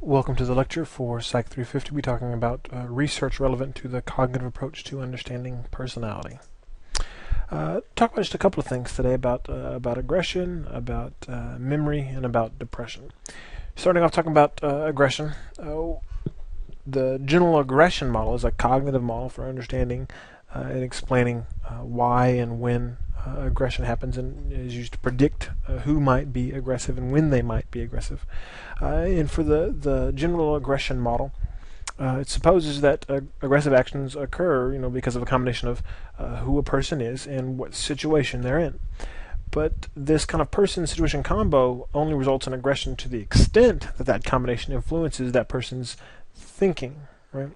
Welcome to the lecture for Psych 350. We'll be talking about research relevant to the cognitive approach to understanding personality. Talk about just a couple of things today about aggression, about memory, and about depression. Starting off talking about aggression, the general aggression model is a cognitive model for understanding and explaining why and when aggression happens, and is used to predict who might be aggressive and when they might be aggressive. And for the general aggression model, it supposes that aggressive actions occur, because of a combination of who a person is and what situation they're in. But this kind of person-situation combo only results in aggression to the extent that that combination influences that person's thinking, right?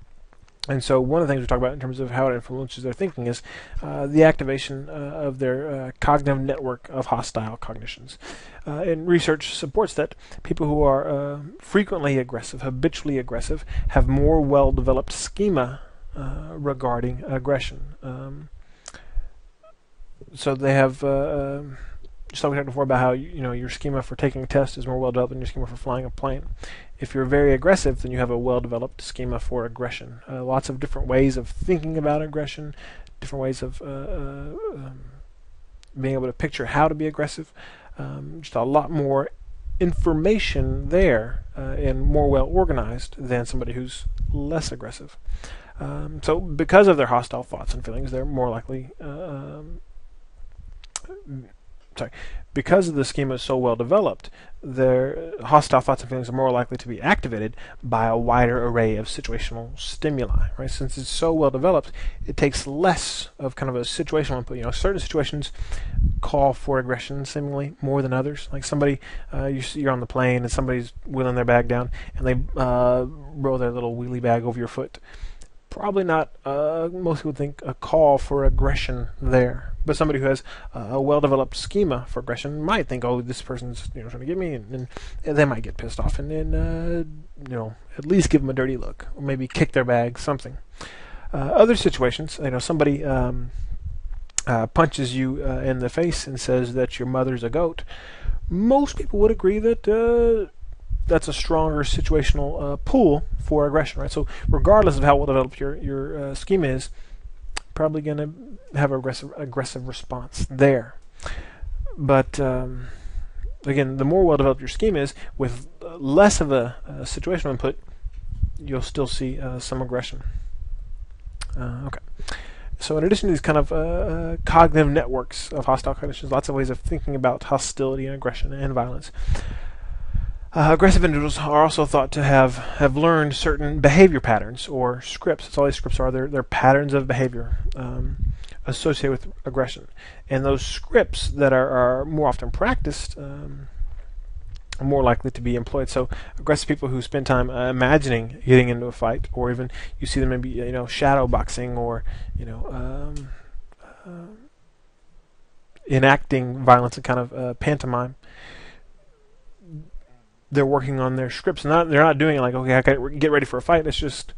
And so one of the things we talk about in terms of how it influences their thinking is the activation of their cognitive network of hostile cognitions. And research supports that people who are frequently aggressive, habitually aggressive, have more well-developed schema regarding aggression. So they have, just like we talked before about how your schema for taking a test is more well-developed than your schema for flying a plane. If you're very aggressive, then you have a well-developed schema for aggression. Lots of different ways of thinking about aggression, different ways of being able to picture how to be aggressive. Just a lot more information there and more well-organized than somebody who's less aggressive. So because of their hostile thoughts and feelings, they're more likely... because the schema is so well developed, their hostile thoughts and feelings are more likely to be activated by a wider array of situational stimuli. Right? Since it's so well developed, it takes less of kind of a situational input. Certain situations call for aggression seemingly more than others. Like somebody, you're on the plane and somebody's wheeling their bag down and they roll their little wheelie bag over your foot. Probably not, most people think, a call for aggression there. But somebody who has a well-developed schema for aggression might think, oh, this person's trying to get me, and they might get pissed off and then at least give them a dirty look, or maybe kick their bag, something. Other situations, somebody punches you in the face and says that your mother's a goat. Most people would agree that that's a stronger situational pull for aggression, right? So regardless of how well developed your schema is, probably going to have an aggressive response there. But again, the more well developed your schema is, with less of a situational input, you'll still see some aggression. Okay. So in addition to these kind of cognitive networks of hostile cognitions, lots of ways of thinking about hostility and aggression and violence. Aggressive individuals are also thought to have learned certain behavior patterns or scripts. That's all these scripts are. They're patterns of behavior associated with aggression. And those scripts that are more often practiced are more likely to be employed. So aggressive people who spend time imagining getting into a fight, or even you see them maybe shadow boxing, or enacting violence in kind of pantomime. They're working on their scripts. They're not doing it like, okay, I gotta get ready for a fight. It's just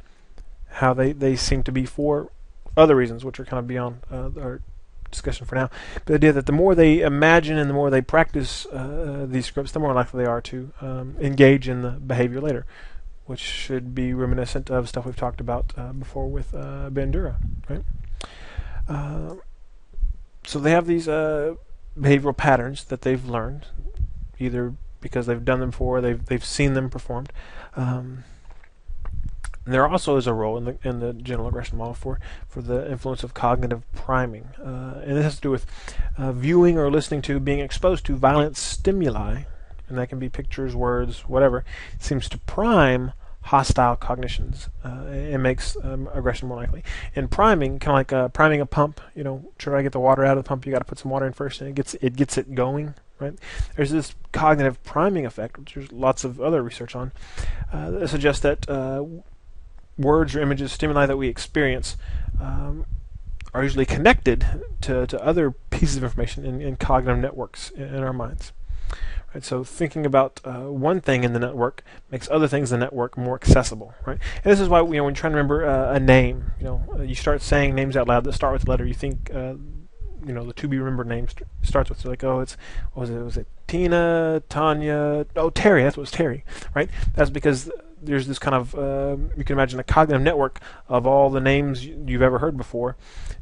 how they seem to be for other reasons, which are kind of beyond our discussion for now. But the idea that the more they imagine and the more they practice these scripts, the more likely they are to engage in the behavior later, which should be reminiscent of stuff we've talked about before with Bandura, right? So they have these behavioral patterns that they've learned, either because they've done them before, they've seen them performed. And there also is a role in the general aggression model for the influence of cognitive priming, and this has to do with viewing or listening to, being exposed to violent stimuli, and that can be pictures, words, whatever. It seems to prime hostile cognitions. It makes aggression more likely. And priming, kind of like priming a pump. Try to get the water out of the pump, you got to put some water in first, and it gets it going. Right? There's this cognitive priming effect, which there's lots of other research on, that suggests that words or images, stimuli that we experience, are usually connected to other pieces of information in cognitive networks in our minds. Right? So thinking about one thing in the network makes other things in the network more accessible. Right? And this is why when you're trying to remember a name, you start saying names out loud that start with a letter. You think the to be remembered name starts with. So like, oh, was it Tina, Tanya, oh, Terry. That's what it was, Terry, right? That's because there's this kind of you can imagine a cognitive network of all the names you've ever heard before,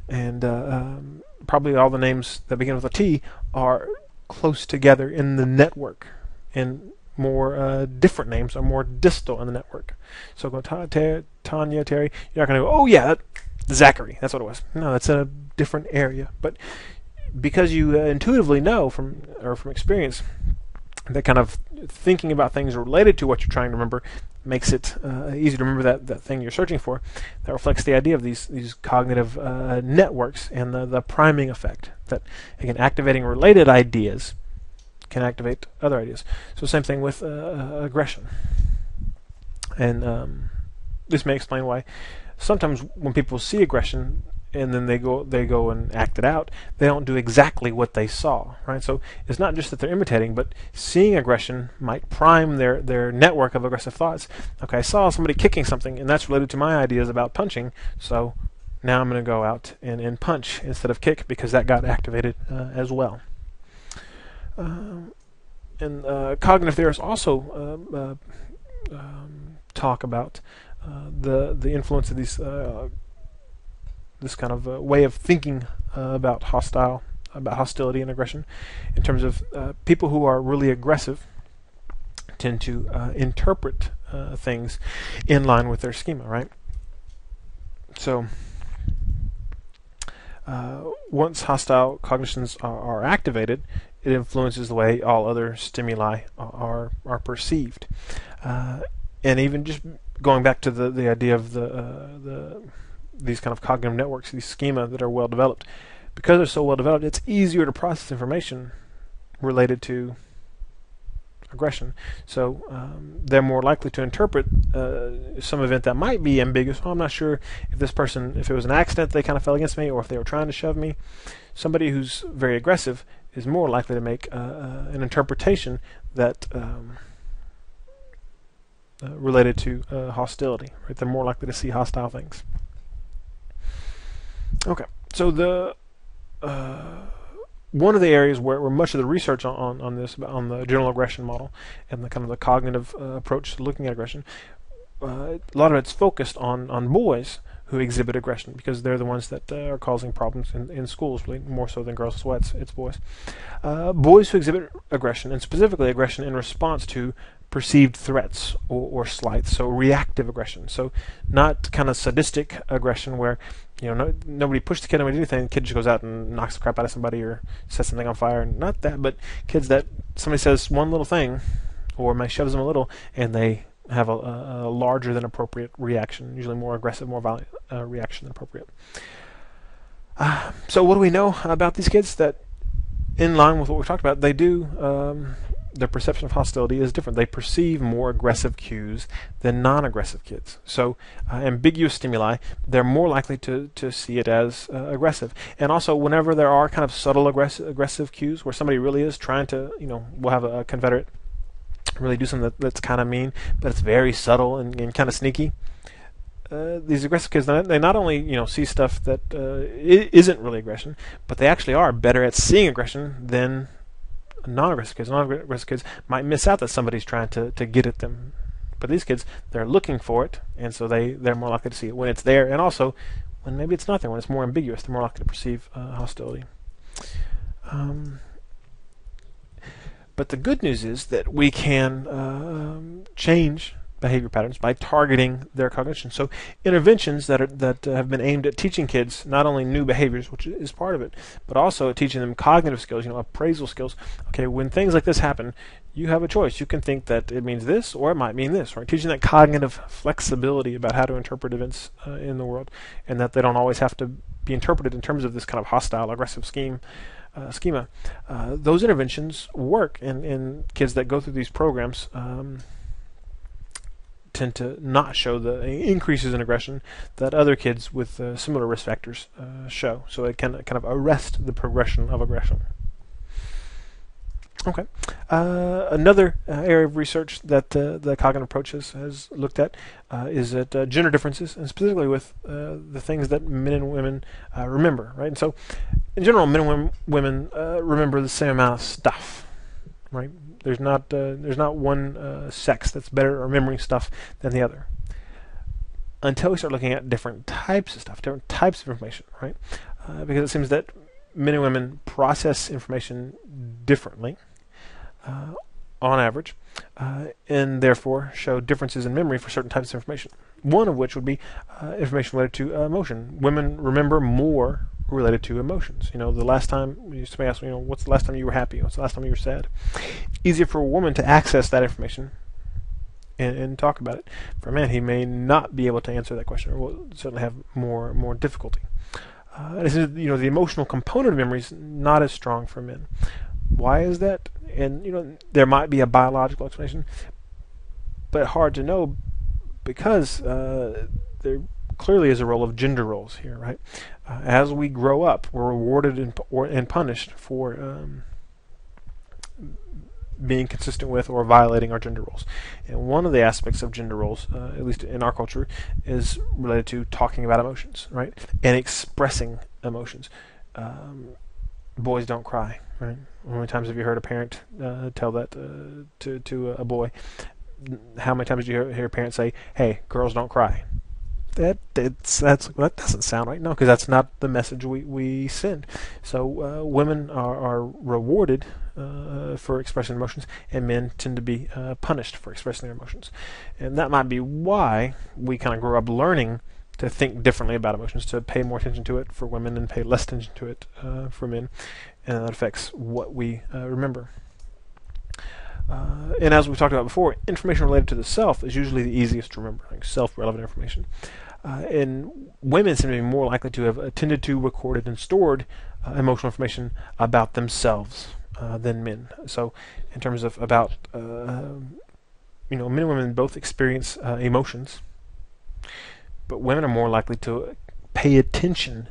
and probably all the names that begin with a T are close together in the network, and more different names are more distal in the network. So go Tanya, Terry. You're not going to go, oh yeah, Zachary. That's what it was. No, that's a different area. But because you intuitively know from experience that kind of thinking about things related to what you're trying to remember makes it easy to remember that thing you're searching for. That reflects the idea of these cognitive networks and the priming effect. That, again, activating related ideas can activate other ideas. So same thing with aggression. And this may explain why sometimes when people see aggression and then they go and act it out, they don't do exactly what they saw, right? So it's not just that they're imitating, but seeing aggression might prime their network of aggressive thoughts. Okay, I saw somebody kicking something, and that's related to my ideas about punching, so now I'm going to go out and punch instead of kick because that got activated as well. And cognitive theorists also talk about the influence of these this kind of way of thinking about hostility and aggression, in terms of people who are really aggressive tend to interpret things in line with their schema, right? So once hostile cognitions are activated, it influences the way all other stimuli are perceived. And even just going back to the idea of these kind of cognitive networks, these schema that are well developed, because they're so well developed, it's easier to process information related to aggression. So they're more likely to interpret some event that might be ambiguous. Well, I'm not sure if it was an accident they kind of fell against me, or if they were trying to shove me. Somebody who's very aggressive is more likely to make an interpretation that related to hostility. Right? They're more likely to see hostile things. Okay, so the one of the areas where much of the research on the general aggression model and the kind of the cognitive approach to looking at aggression, a lot of it's focused on boys who exhibit aggression, because they're the ones that are causing problems in schools, really more so than girls as well. It's boys. Boys who exhibit aggression, and specifically aggression in response to perceived threats or slights, so reactive aggression. So not kind of sadistic aggression where nobody pushed the kid, nobody did anything, the kid just goes out and knocks the crap out of somebody or sets something on fire. Not that, but kids that somebody says one little thing or may shoves them a little and they have a larger than appropriate reaction, usually more aggressive, more violent reaction than appropriate. So what do we know about these kids? That in line with what we talked about, they do their perception of hostility is different. They perceive more aggressive cues than non-aggressive kids. So ambiguous stimuli, they're more likely to see it as aggressive. And also, whenever there are kind of subtle aggressive cues where somebody really is trying to, we'll have a Confederate really do something that's kind of mean, but it's very subtle and kind of sneaky. These aggressive kids, they not only see stuff that isn't really aggression, but they actually are better at seeing aggression than non-aggressive kids. Non-aggressive kids might miss out that somebody's trying to get at them, but these kids, they're looking for it, and so they're more likely to see it when it's there, and also when maybe it's not there, when it's more ambiguous, they're more likely to perceive hostility. But the good news is that we can change behavior patterns by targeting their cognition. So interventions that have been aimed at teaching kids not only new behaviors, which is part of it, but also teaching them cognitive skills, appraisal skills. Okay, when things like this happen, you have a choice. You can think that it means this, or it might mean this. Right? Teaching that cognitive flexibility about how to interpret events in the world, and that they don't always have to be interpreted in terms of this kind of hostile, aggressive schema. Those interventions work, and kids that go through these programs tend to not show the increases in aggression that other kids with similar risk factors show. So it can kind of arrest the progression of aggression. Okay. Another area of research that the cognitive approach has looked at is at gender differences, and specifically with the things that men and women remember. Right, and so in general, men and women remember the same amount of stuff, right? There's not one sex that's better at remembering stuff than the other. Until we start looking at different types of stuff, different types of information, right? Because it seems that men and women process information differently, on average, and therefore show differences in memory for certain types of information. One of which would be information related to emotion. Women remember more related to emotions. The last time somebody asked me, what's the last time you were happy? What's the last time you were sad? Easier for a woman to access that information and talk about it. For a man, he may not be able to answer that question, or will certainly have more difficulty. The emotional component of memory is not as strong for men. Why is that? And there might be a biological explanation, but hard to know because there clearly is a role of gender roles here, right? As we grow up, we're rewarded and punished for being consistent with or violating our gender roles. And one of the aspects of gender roles, at least in our culture, is related to talking about emotions, right? And expressing emotions. Boys don't cry, right? How many times have you heard a parent tell that to a boy? How many times did you hear a parent say, "Hey, girls don't cry"? That doesn't sound right. No, because that's not the message we send. So women are rewarded for expressing emotions, and men tend to be punished for expressing their emotions. And that might be why we kind of grow up learning to think differently about emotions, to pay more attention to it for women and pay less attention to it for men, and that affects what we remember. And as we talked about before, information related to the self is usually the easiest to remember, like self-relevant information. And women seem to be more likely to have attended to, recorded, and stored emotional information about themselves than men. So, in terms of about, men and women both experience emotions, but women are more likely to pay attention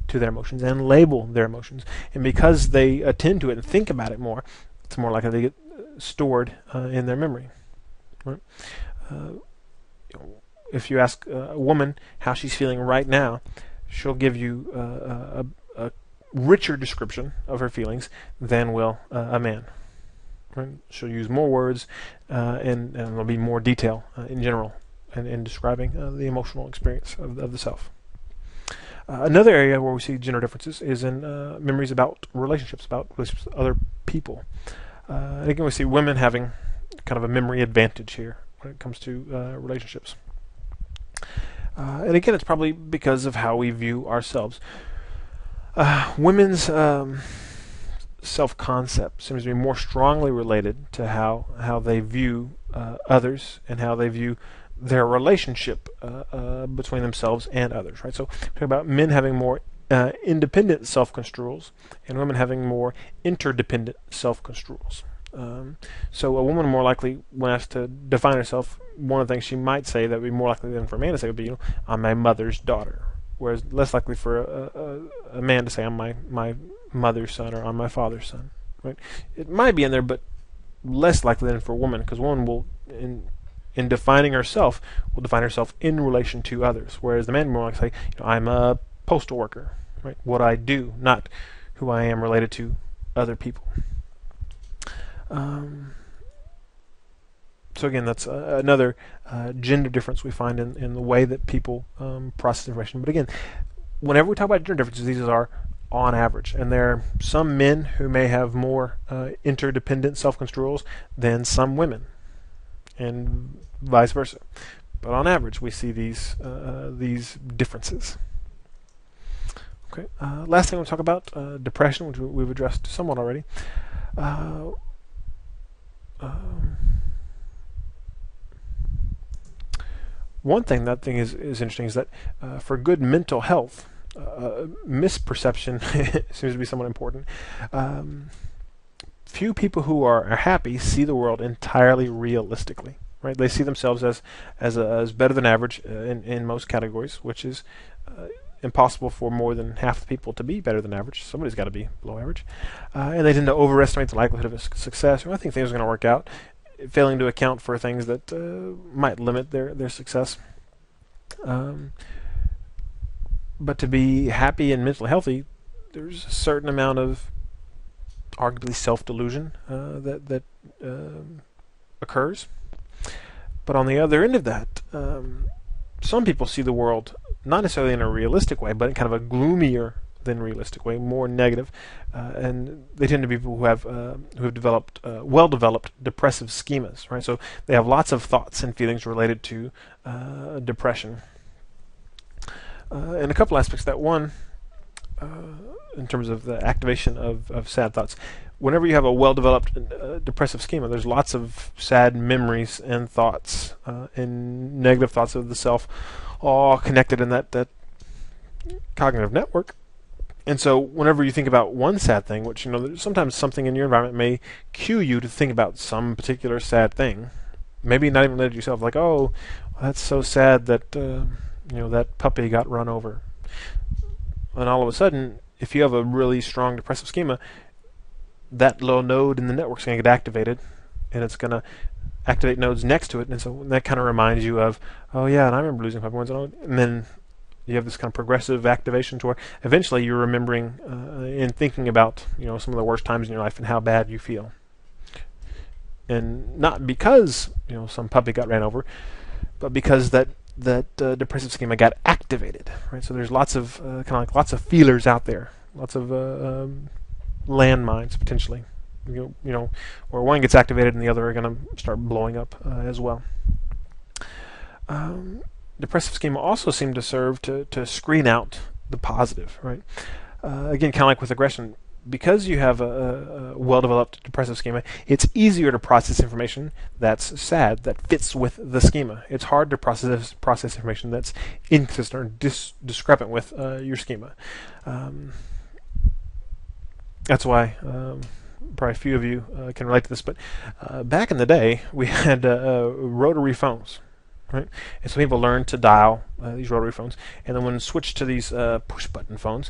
to their emotions and label their emotions. And because they attend to it and think about it more, it's more likely they get stored in their memory. Right? If you ask a woman how she's feeling right now, she'll give you a richer description of her feelings than will a man. Right? She'll use more words and there'll be more detail in general in describing the emotional experience of the self. Another area where we see gender differences is in memories about relationships with other people. And again, we see women having kind of a memory advantage here when it comes to relationships. And again, it's probably because of how we view ourselves. Women's self-concept seems to be more strongly related to how they view others and how they view their relationship between themselves and others. Right. So we talk about men having more independent self-construals and women having more interdependent self-construals. So a woman more likely, when asked to define herself, one of the things she might say that would be more likely than for a man to say would be, I'm my mother's daughter. Whereas less likely for a man to say, I'm my mother's son or I'm my father's son. Right? It might be in there, but less likely than for a woman, because woman will, in defining herself, will define herself in relation to others. Whereas the man will more likely say, I'm a postal worker. Right? What I do, not who I am related to other people. So again, that's another gender difference we find in the way that people process information. But again, whenever we talk about gender differences, these are on average. And there are some men who may have more interdependent self-construals than some women, and vice versa. But on average, we see these differences. Okay. Last thing we'll talk about, depression, which we've addressed somewhat already. One thing that is interesting is that for good mental health, misperception seems to be somewhat important. Few people who are happy see the world entirely realistically. Right? They see themselves as better than average in most categories, which is impossible for more than half the people to be better than average. Somebody's got to be below average. And they tend to overestimate the likelihood of success. I think things are going to work out, failing to account for things that might limit their success. But to be happy and mentally healthy, there's a certain amount of arguably self-delusion that occurs. But on the other end of that, some people see the world not necessarily in a realistic way, but in kind of a gloomier than realistic way, more negative, and they tend to be people who have developed well-developed depressive schemas, right? So they have lots of thoughts and feelings related to depression, and a couple aspects of that. One, in terms of the activation of sad thoughts. Whenever you have a well-developed depressive schema, there's lots of sad memories and thoughts and negative thoughts of the self, all connected in that cognitive network. And so whenever you think about one sad thing, which, sometimes something in your environment may cue you to think about some particular sad thing, maybe not even related to yourself, like, oh, that's so sad that that puppy got run over. And all of a sudden, if you have a really strong depressive schema, that little node in the network is going to get activated, and it's going to activate nodes next to it, and so that kind of reminds you of, oh yeah, and I remember losing puppy once, and then you have this kind of progressive activation to where eventually you're remembering and thinking about some of the worst times in your life and how bad you feel, and not because some puppy got ran over, but because that depressive schema got activated, right? So there's lots of lots of feelers out there, lots of landmines potentially, where one gets activated and the other are going to start blowing up as well. Depressive schema also seem to serve to screen out the positive, right? Again, kind of like with aggression, because you have a well-developed depressive schema, it's easier to process information that's sad, that fits with the schema. It's hard to process information that's inconsistent or discrepant with your schema. That's why probably a few of you can relate to this, but back in the day, we had rotary phones, right? And so people learned to dial these rotary phones, and then when it switched to these push-button phones,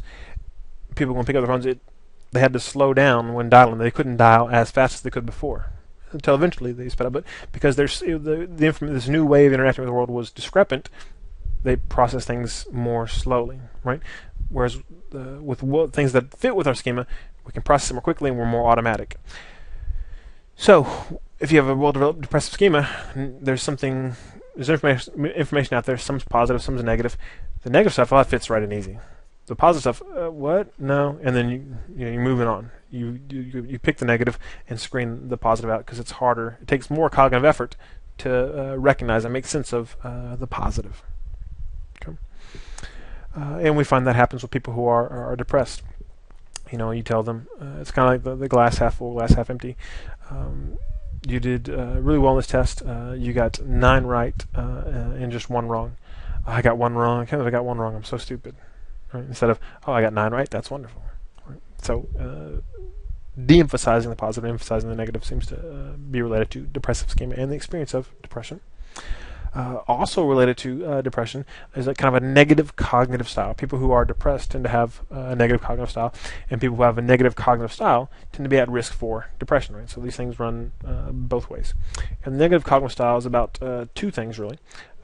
people when pick up the phones, they had to slow down when dialing. They couldn't dial as fast as they could before, until eventually they sped up. But because there's this new way of interacting with the world was discrepant, they process things more slowly, right? Whereas with things that fit with our schema, we can process it more quickly and we're more automatic. So if you have a well-developed depressive schema, there's information out there. Some's positive, some's negative. The negative stuff, that fits right and easy. The positive stuff, what? No, and then you're moving on. You pick the negative and screen the positive out because it's harder. It takes more cognitive effort to recognize and make sense of the positive. Okay. And we find that happens with people who are depressed. You tell them it's kind of like the glass half full, glass half empty. You did really well in this test. You got 9 right and just 1 wrong. I got 1 wrong. I can't believe I got 1 wrong. I'm so stupid. Right? Instead of, oh, I got 9 right, that's wonderful. Right? So de-emphasizing the positive, emphasizing the negative seems to be related to depressive schema and the experience of depression. Also related to depression is a kind of a negative cognitive style. People who are depressed tend to have a negative cognitive style, and people who have a negative cognitive style tend to be at risk for depression. Right? So these things run both ways. And the negative cognitive style is about 2 things really.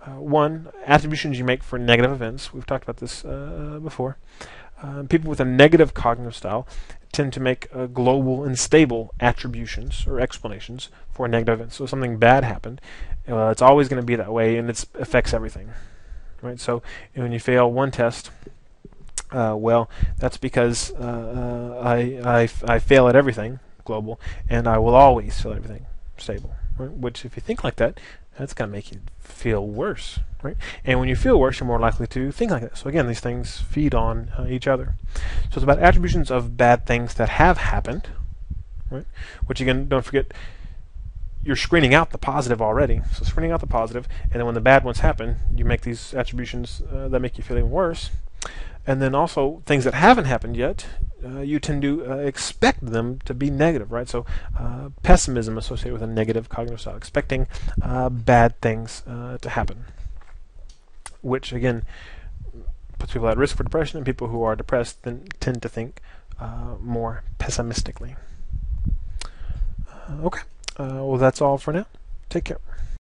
One, attributions you make for negative events. We've talked about this before. People with a negative cognitive style tend to make global and stable attributions or explanations for negative events. So something bad happened, it's always going to be that way, and it affects everything. Right? So when you fail one test, well, that's because I fail at everything global, and I will always fail at everything stable. Right? Which, if you think like that, that's going to make you feel worse, right? And when you feel worse, you're more likely to think like that. So again, these things feed on each other. So it's about attributions of bad things that have happened, right? Which again, don't forget, you're screening out the positive already. So screening out the positive, and then when the bad ones happen, you make these attributions that make you feel even worse. And then also things that haven't happened yet, you tend to expect them to be negative, right? So pessimism associated with a negative cognitive style, expecting bad things to happen, which again puts people at risk for depression, and people who are depressed then tend to think more pessimistically. Okay, well, that's all for now. Take care.